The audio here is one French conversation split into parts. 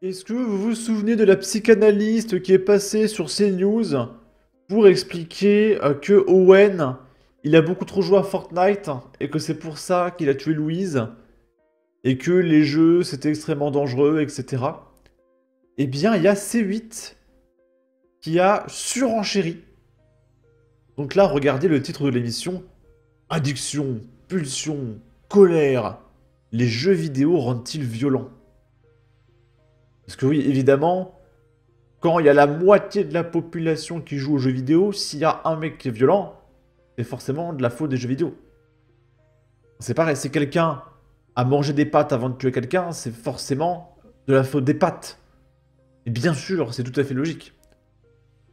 Est-ce que vous vous souvenez de la psychanalyste qui est passée sur CNews pour expliquer que Owen, il a beaucoup trop joué à Fortnite et que c'est pour ça qu'il a tué Louise et que les jeux c'était extrêmement dangereux, etc. Eh bien, il y a C8 qui a surenchéri. Donc là, regardez le titre de l'émission. Addiction, pulsion, colère. Les jeux vidéo rendent-ils violents? Parce que oui, évidemment, quand il y a la moitié de la population qui joue aux jeux vidéo, s'il y a un mec qui est violent, c'est forcément de la faute des jeux vidéo. C'est pareil, si quelqu'un a mangé des pâtes avant de tuer quelqu'un, c'est forcément de la faute des pâtes. Et bien sûr, c'est tout à fait logique.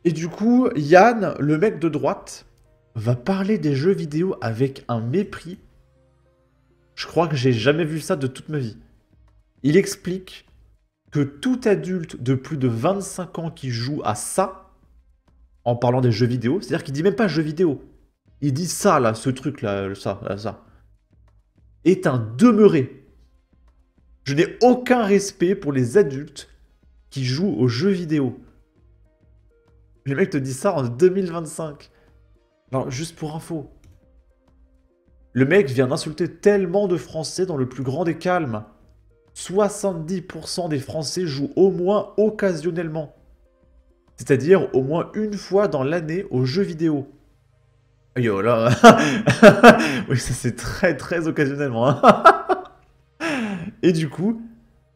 Et du coup, Yann, le mec de droite, va parler des jeux vidéo avec un mépris. Je crois que j'ai jamais vu ça de toute ma vie. Il explique que tout adulte de plus de 25 ans qui joue à ça, en parlant des jeux vidéo, c'est-à-dire qu'il dit même pas jeux vidéo, il dit ça là, ce truc là, ça, est un demeuré. Je n'ai aucun respect pour les adultes qui jouent aux jeux vidéo. Le mec te dit ça en 2025. Alors, juste pour info. Le mec vient d'insulter tellement de Français dans le plus grand des calmes. 70% des Français jouent au moins occasionnellement. C'est-à-dire au moins une fois dans l'année aux jeux vidéo. Yo là. Oui, ça c'est très très occasionnellement, hein. Et du coup,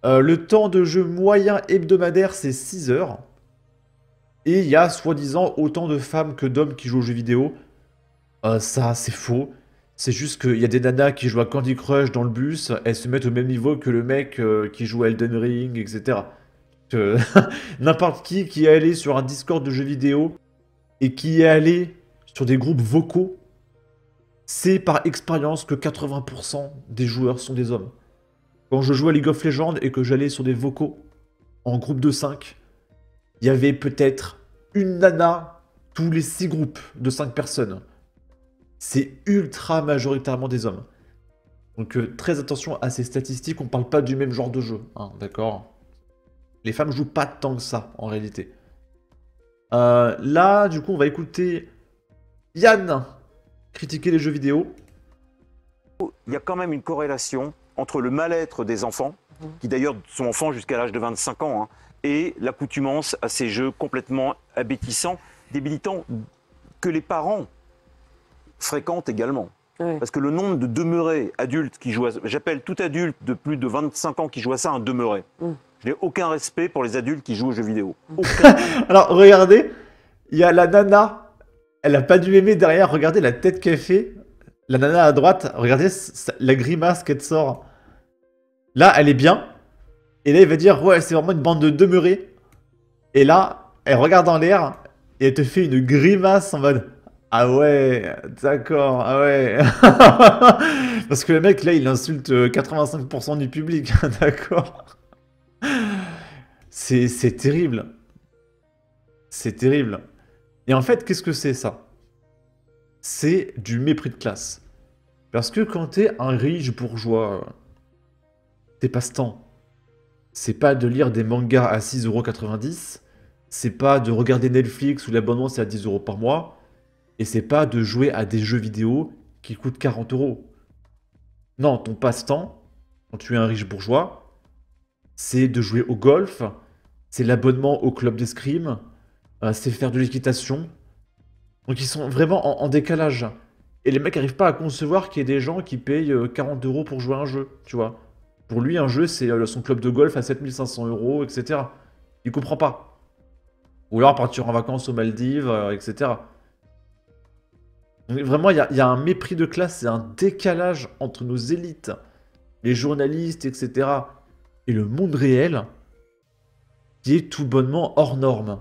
le temps de jeu moyen hebdomadaire c'est 6 heures. Et il y a soi-disant autant de femmes que d'hommes qui jouent aux jeux vidéo. Ça c'est faux. C'est juste qu'il y a des nanas qui jouent à Candy Crush dans le bus, elles se mettent au même niveau que le mec qui joue à Elden Ring, etc. Que n'importe qui est allé sur un Discord de jeux vidéo et qui est allé sur des groupes vocaux, c'est par expérience que 80% des joueurs sont des hommes. Quand je jouais à League of Legends et que j'allais sur des vocaux en groupe de 5, il y avait peut-être une nana tous les 6 groupes de 5 personnes. C'est ultra majoritairement des hommes. Donc très attention à ces statistiques, on parle pas du même genre de jeu, hein, d'accord? Les femmes jouent pas tant que ça, en réalité. Là, du coup, on va écouter Yann critiquer les jeux vidéo. Il y a quand même une corrélation entre le mal-être des enfants, qui d'ailleurs sont enfants jusqu'à l'âge de 25 ans, hein, et l'accoutumance à ces jeux complètement abétissants, débilitants, que les parents fréquentent également. Oui. Parce que le nombre de demeurés adultes qui jouent à... J'appelle tout adulte de plus de 25 ans qui joue à ça un demeuré. Je n'ai aucun respect pour les adultes qui jouent aux jeux vidéo. Aucun. Alors, regardez, il y a la nana, elle a pas dû aimer derrière, regardez la tête qu'elle fait. La nana à droite, regardez la grimace qu'elle sort. Là, elle est bien. Et là, il va dire, ouais, c'est vraiment une bande de demeurés. Et là, elle regarde en l'air et elle te fait une grimace en mode... Ah ouais, d'accord, ah ouais. Parce que le mec, là, il insulte 85% du public, d'accord. C'est terrible. C'est terrible. Et en fait, qu'est-ce que c'est ça? C'est du mépris de classe. Parce que quand t'es un riche bourgeois, tes passe-temps, c'est pas de lire des mangas à 6,90€, c'est pas de regarder Netflix où l'abonnement c'est à 10€ par mois, et c'est pas de jouer à des jeux vidéo qui coûtent 40€. Non, ton passe-temps, quand tu es un riche bourgeois, c'est de jouer au golf, c'est l'abonnement au club d'escrime, c'est faire de l'équitation. Donc ils sont vraiment en décalage. Et les mecs n'arrivent pas à concevoir qu'il y ait des gens qui payent 40€ pour jouer à un jeu, tu vois. Pour lui, un jeu, c'est son club de golf à 7500€, etc. Il comprend pas. Ou alors partir en vacances aux Maldives, etc. Donc vraiment, il y a un mépris de classe et un décalage entre nos élites, les journalistes, etc. et le monde réel qui est tout bonnement hors norme.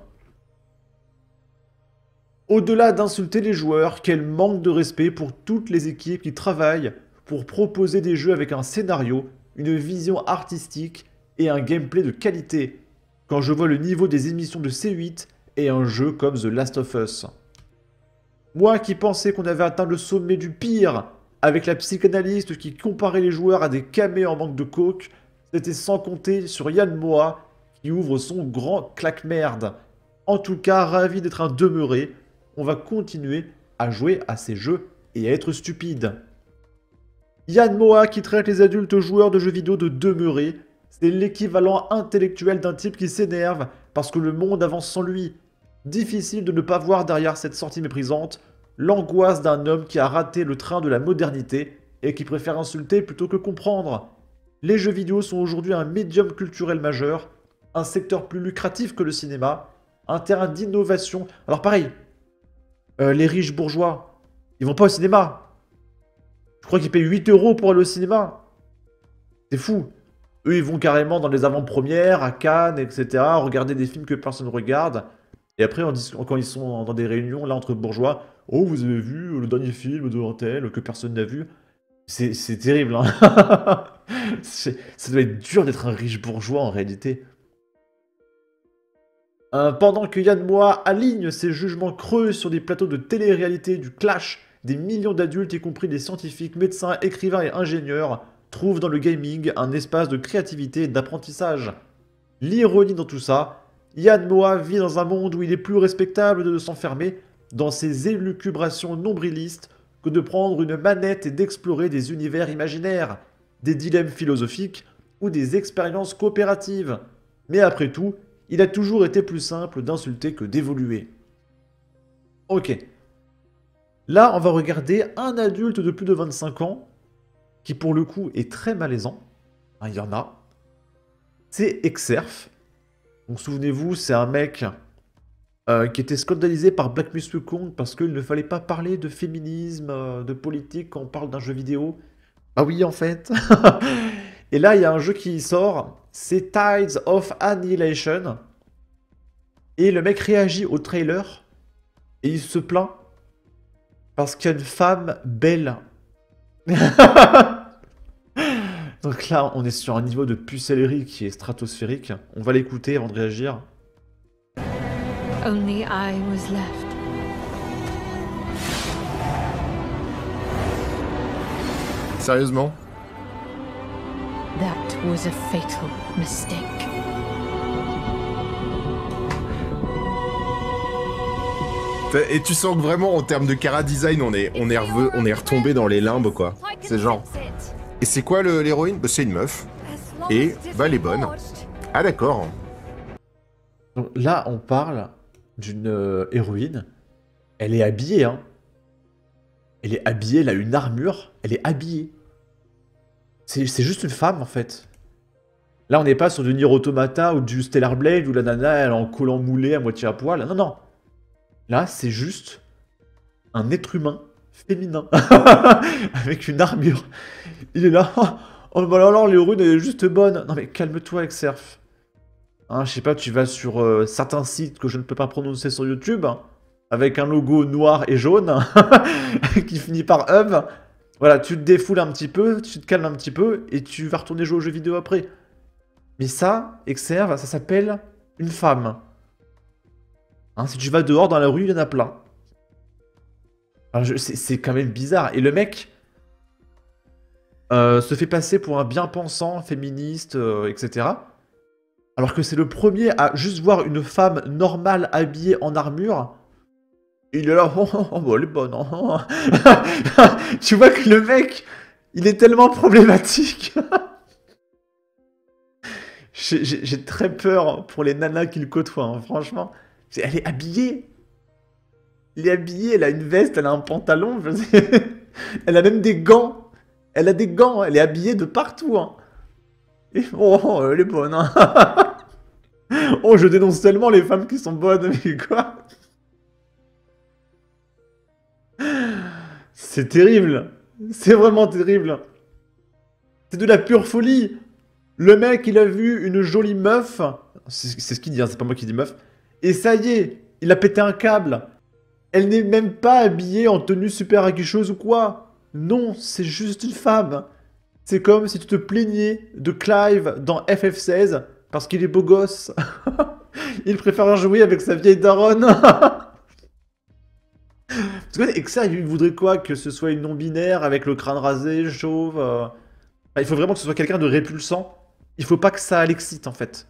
Au-delà d'insulter les joueurs, quel manque de respect pour toutes les équipes qui travaillent pour proposer des jeux avec un scénario, une vision artistique et un gameplay de qualité. Quand je vois le niveau des émissions de C8 et un jeu comme The Last of Us. Moi qui pensais qu'on avait atteint le sommet du pire, avec la psychanalyste qui comparait les joueurs à des camés en manque de coke, c'était sans compter sur Yann Moa, qui ouvre son grand claque-merde. En tout cas, ravi d'être un demeuré. On va continuer à jouer à ces jeux et à être stupide. Yann Moix qui traite les adultes joueurs de jeux vidéo de demeurés. C'est l'équivalent intellectuel d'un type qui s'énerve parce que le monde avance sans lui. Difficile de ne pas voir derrière cette sortie méprisante l'angoisse d'un homme qui a raté le train de la modernité et qui préfère insulter plutôt que comprendre. Les jeux vidéo sont aujourd'hui un médium culturel majeur, un secteur plus lucratif que le cinéma, un terrain d'innovation. Alors pareil, les riches bourgeois, ils vont pas au cinéma. Je crois qu'ils payent 8 € pour aller au cinéma. C'est fou. Eux, ils vont carrément dans les avant-premières, à Cannes, etc., regarder des films que personne ne regarde. Et après, quand ils sont dans des réunions, là, entre bourgeois, oh, vous avez vu le dernier film de un tel que personne n'a vu? C'est terrible, hein. Ça doit être dur d'être un riche bourgeois, en réalité. Pendant que Yann Moix aligne ses jugements creux sur des plateaux de télé-réalité du clash, des millions d'adultes, y compris des scientifiques, médecins, écrivains et ingénieurs, trouvent dans le gaming un espace de créativité et d'apprentissage. L'ironie dans tout ça, Yann Moix vit dans un monde où il est plus respectable de s'enfermer dans ses élucubrations nombrilistes que de prendre une manette et d'explorer des univers imaginaires, des dilemmes philosophiques ou des expériences coopératives. Mais après tout, il a toujours été plus simple d'insulter que d'évoluer. Ok. Là, on va regarder un adulte de plus de 25 ans, qui pour le coup est très malaisant. Il y en a. C'est Exerf. Donc souvenez-vous, c'est un mec qui était scandalisé par Black Myth Wukong parce qu'il ne fallait pas parler de féminisme, de politique quand on parle d'un jeu vidéo. Ah oui, en fait. Et là, il y a un jeu qui sort, c'est Tides of Annihilation. Et le mec réagit au trailer et il se plaint parce qu'il y a une femme belle. Donc là, on est sur un niveau de pucellerie qui est stratosphérique. On va l'écouter avant de réagir. Only I was left. Sérieusement? That was a fatal mistake. Et tu sens que vraiment, en termes de cara design, on est retombé dans les limbes, quoi. C'est genre... Et c'est quoi l'héroïne? Bah, c'est une meuf. Et, bah, elle est bonne. Ah, d'accord. Donc là, on parle d'une héroïne. Elle est habillée, hein. Elle est habillée, elle a une armure. Elle est habillée. C'est juste une femme, en fait. Là, on n'est pas sur du Nier Automata ou du Stellar Blade où la nana, elle est en collant moulé à moitié à poil. Non, non. Là, c'est juste un être humain féminin avec une armure. Il est là. Oh, bah alors, l'héroïne, elle est juste bonne. Non, mais calme-toi, Exerf. Hein, je sais pas, tu vas sur certains sites que je ne peux pas prononcer sur YouTube, hein, avec un logo noir et jaune qui finit par hub. Voilà, tu te défoules un petit peu, tu te calmes un petit peu et tu vas retourner jouer aux jeux vidéo après. Mais ça, Exerf, ça s'appelle une femme. Hein, si tu vas dehors dans la rue, il y en a plein. C'est quand même bizarre. Et le mec se fait passer pour un bien-pensant, féministe, etc. Alors que c'est le premier à juste voir une femme normale habillée en armure. Il est là, oh, elle est bonne. Oh. Tu vois que le mec, il est tellement problématique. J'ai très peur pour les nanas qu'il côtoie, hein, franchement. Elle est habillée. Elle est habillée, elle a une veste, elle a un pantalon. Elle a même des gants. Elle a des gants, elle est habillée de partout. Hein. Et oh, elle est bonne. Hein. Oh, je dénonce tellement les femmes qui sont bonnes, mais quoi? C'est terrible. C'est vraiment terrible. C'est de la pure folie. Le mec, il a vu une jolie meuf. C'est ce qu'il dit, hein, c'est pas moi qui dis meuf. Et ça y est, il a pété un câble. Elle n'est même pas habillée en tenue super aguicheuse ou quoi. Non, c'est juste une femme. C'est comme si tu te plaignais de Clive dans FF16 parce qu'il est beau gosse. Il préfère jouer avec sa vieille daronne. Parce que Exa, il voudrait quoi? Que ce soit une non-binaire avec le crâne rasé, chauve. Il faut vraiment que ce soit quelqu'un de répulsant. Il faut pas que ça l'excite en fait.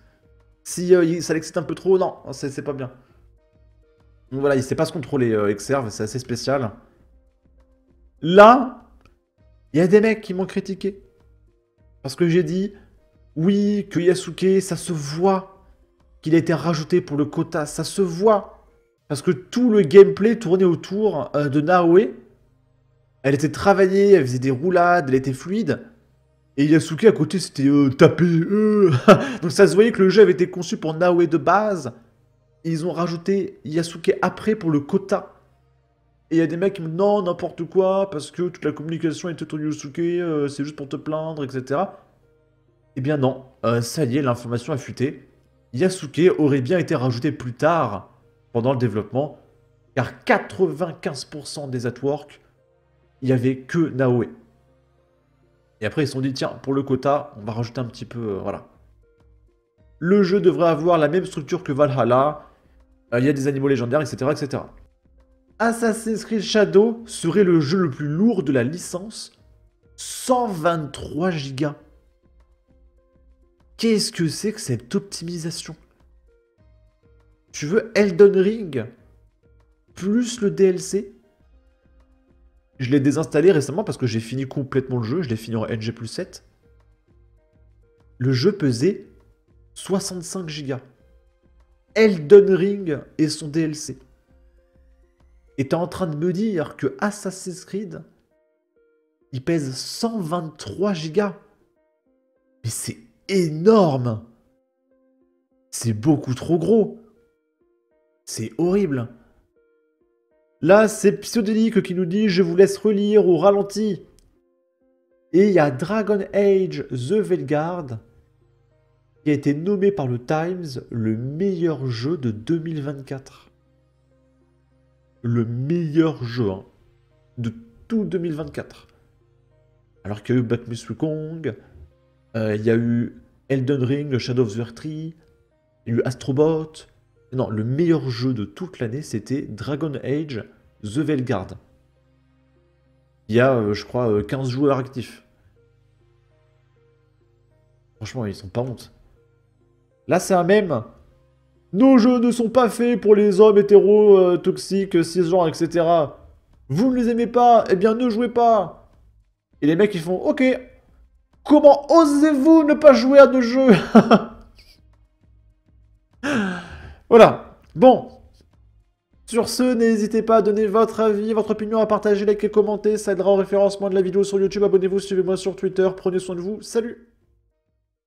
Si ça l'excite un peu trop, non, c'est pas bien. Donc voilà, il sait pas se contrôler, Exerve, c'est assez spécial. Là, il y a des mecs qui m'ont critiqué. Parce que j'ai dit, oui, que Yasuke, ça se voit qu'il a été rajouté pour le quota, ça se voit. Parce que tout le gameplay tournait autour de Naoe. Elle était travaillée, elle faisait des roulades, elle était fluide. Et Yasuke à côté, c'était tapé. Donc ça se voyait que le jeu avait été conçu pour Naoe de base. Et ils ont rajouté Yasuke après pour le quota. Et il y a des mecs qui me disent non, n'importe quoi, parce que toute la communication est autour de Yasuke, c'est juste pour te plaindre, etc. Eh bien non, ça y est, l'information a fuité. Yasuke aurait bien été rajouté plus tard, pendant le développement, car 95% des artworks, il n'y avait que Naoe. Et après ils se sont dit, tiens, pour le quota, on va rajouter un petit peu, voilà. Le jeu devrait avoir la même structure que Valhalla, il y a des animaux légendaires, etc., etc. Assassin's Creed Shadow serait le jeu le plus lourd de la licence. 123 Go. Qu'est-ce que c'est que cette optimisation? Tu veux Elden Ring plus le DLC? Je l'ai désinstallé récemment parce que j'ai fini complètement le jeu. Je l'ai fini en NG+7. Le jeu pesait 65 Go. Elden Ring et son DLC. Et t'es en train de me dire que Assassin's Creed, il pèse 123 Go. Mais c'est énorme. C'est beaucoup trop gros. C'est horrible. Là, c'est Psyodélique qui nous dit « Je vous laisse relire au ralenti ». Et il y a Dragon Age The Veilguard qui a été nommé par le Times le meilleur jeu de 2024. Le meilleur jeu de tout 2024. Alors qu'il y a eu Black Wukong, il y a eu Elden Ring, Shadow of the Erdtree, il y a eu Astrobot. Non, le meilleur jeu de toute l'année, c'était Dragon Age The Veilguard. Il y a, je crois, 15 joueurs actifs. Franchement, ils sont pas honte. Là, c'est un mème. Nos jeux ne sont pas faits pour les hommes hétéros, toxiques, cisgenres, etc. Vous ne les aimez pas? Eh bien, ne jouez pas. Et les mecs, ils font, ok. Comment osez-vous ne pas jouer à nos jeux? Voilà. Bon. Sur ce, n'hésitez pas à donner votre avis, votre opinion, à partager, liker, commenter. Ça aidera au référencement de la vidéo sur YouTube. Abonnez-vous, suivez-moi sur Twitter. Prenez soin de vous. Salut!